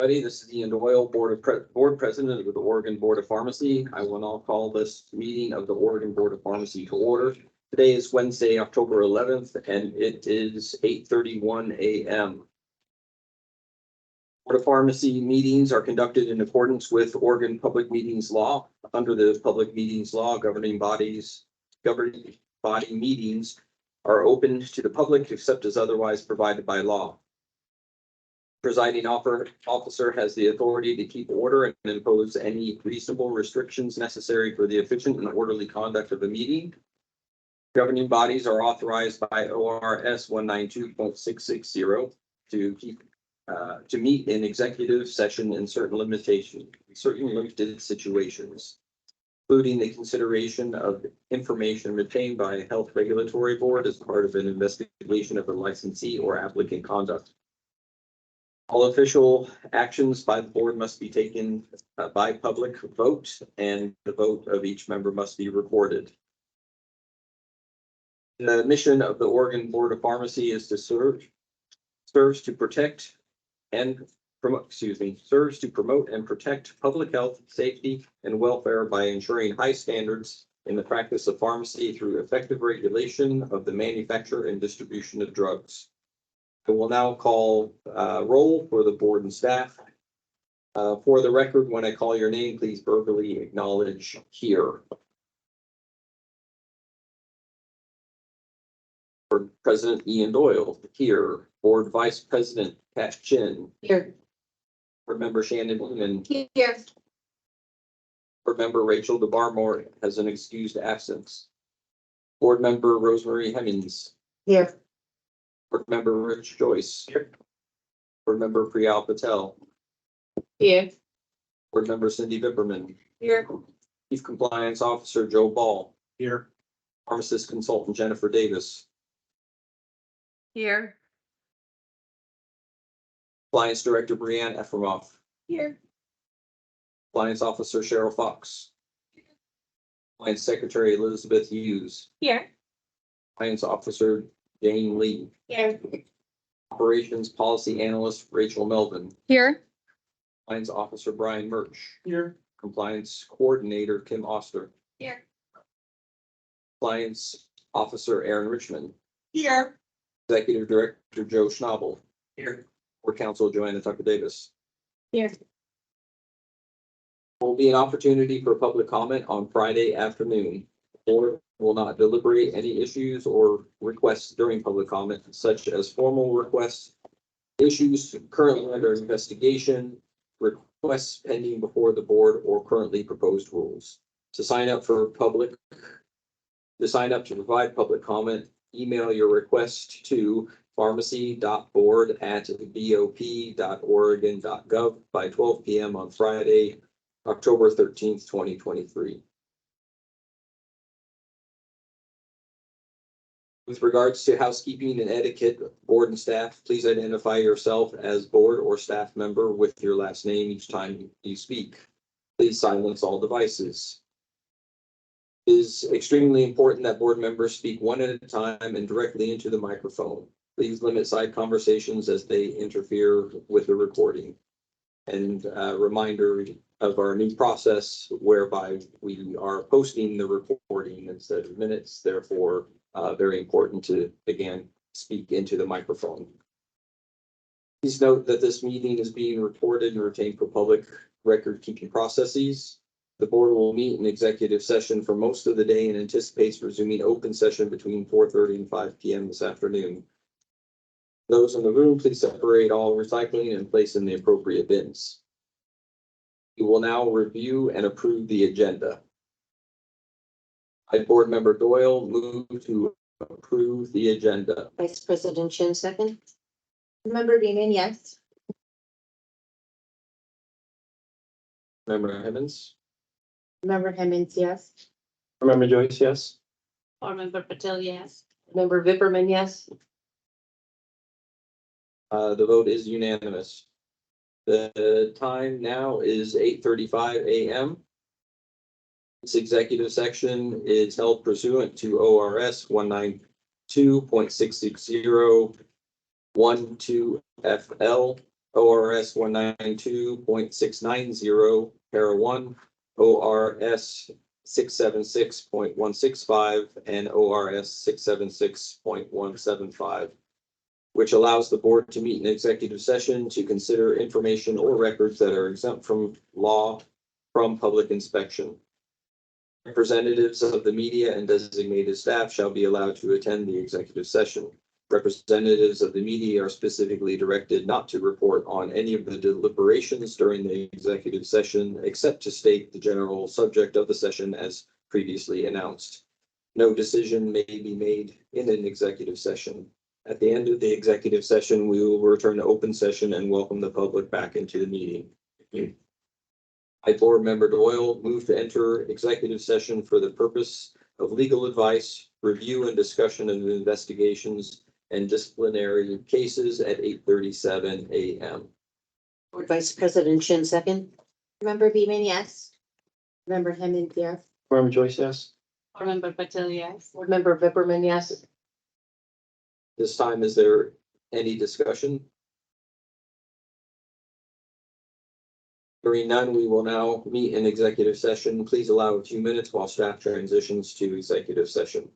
This is Ian Doyle, Board President of the Oregon Board of Pharmacy. I will now call this meeting of the Oregon Board of Pharmacy to order. Today is Wednesday, October 11th, and it is 8:31 a.m. Board of Pharmacy meetings are conducted in accordance with Oregon Public Meetings Law. Under the Public Meetings Law, governing body meetings are open to the public except as otherwise provided by law. Presiding officer has the authority to keep order and impose any reasonable restrictions necessary for the efficient and orderly conduct of the meeting. Governing bodies are authorized by ORS 192.660 to meet in executive session in certain limited situations, including the consideration of information retained by Health Regulatory Board as part of an investigation of a licensee or applicant conduct. All official actions by the board must be taken by public vote, and the vote of each member must be recorded. The mission of the Oregon Board of Pharmacy is to serves to promote and protect public health, safety, and welfare by ensuring high standards in the practice of pharmacy through effective regulation of the manufacture and distribution of drugs. I will now call roll for the board and staff. For the record, when I call your name, please verbally acknowledge here. Board President Ian Doyle, here. Board Vice President Pat Chin. Here. Board Member Shannon Newman. Here. Board Member Rachel DeBarmore has an excused absence. Board Member Rosemary Hemmings. Here. Board Member Rich Joyce. Here. Board Member Priyal Patel. Here. Board Member Cindy Vipperman. Here. Chief Compliance Officer Joe Ball. Here. Pharmacist Consultant Jennifer Davis. Here. Compliance Director Brianne Efremoff. Here. Compliance Officer Cheryl Fox. Compliance Secretary Elizabeth Hughes. Here. Compliance Officer Jane Lee. Here. Operations Policy Analyst Rachel Melvin. Here. Compliance Officer Brian Murch. Here. Compliance Coordinator Kim Oster. Here. Compliance Officer Aaron Richmond. Here. Executive Director Joe Schnabel. Here. Board Counsel Joanna Tucker Davis. Here. There will be an opportunity for public comment on Friday afternoon. The board will not deliberate any issues or requests during public comment, such as formal requests, issues currently under investigation, requests pending before the board, or currently proposed rules. To sign up to provide public comment, email your request to pharmacy.board@bop.oregon.gov by 12 p.m. on Friday, October 13th, 2023. With regards to housekeeping and etiquette, board and staff, please identify yourself as board or staff member with your last name each time you speak. Please silence all devices. It is extremely important that board members speak one at a time and directly into the microphone. Please limit side conversations as they interfere with the recording. And a reminder of our new process whereby we are posting the recording instead of minutes, therefore very important to, again, speak into the microphone. Please note that this meeting is being recorded and retained for public record keeping processes. The board will meet in executive session for most of the day and anticipates resuming open session between 4:30 and 5 p.m. this afternoon. Those in the room, please separate all recycling and place in the appropriate bins. We will now review and approve the agenda. Board Member Doyle move to approve the agenda. Vice President Chin, second. Member Beeman, yes. Member Hemmings. Member Hemmings, yes. Member Joyce, yes. Board Member Patel, yes. Member Vipperman, yes. The vote is unanimous. The time now is 8:35 a.m. This executive section is held pursuant to ORS 192.660 12 FL ORS 192.690, para 1, ORS 676.165, and ORS 676.175, which allows the board to meet in executive session to consider information or records that are exempt from law from public inspection. Representatives of the media and designated staff shall be allowed to attend the executive session. Representatives of the media are specifically directed not to report on any of the deliberations during the executive session, except to state the general subject of the session as previously announced. No decision may be made in an executive session. At the end of the executive session, we will return to open session and welcome the public back into the meeting. I, Board Member Doyle, move to enter executive session for the purpose of legal advice, review and discussion of investigations and disciplinary cases at 8:37 a.m. Board Vice President Shin, second. Member Beaman, yes. Member Hemming, yes. Member Joyce, yes. Board Member Patel, yes. Board Member Vipperman, yes. This time, is there any discussion? Hearing none, we will now meet in executive session. Please allow a few minutes while staff transitions to executive session.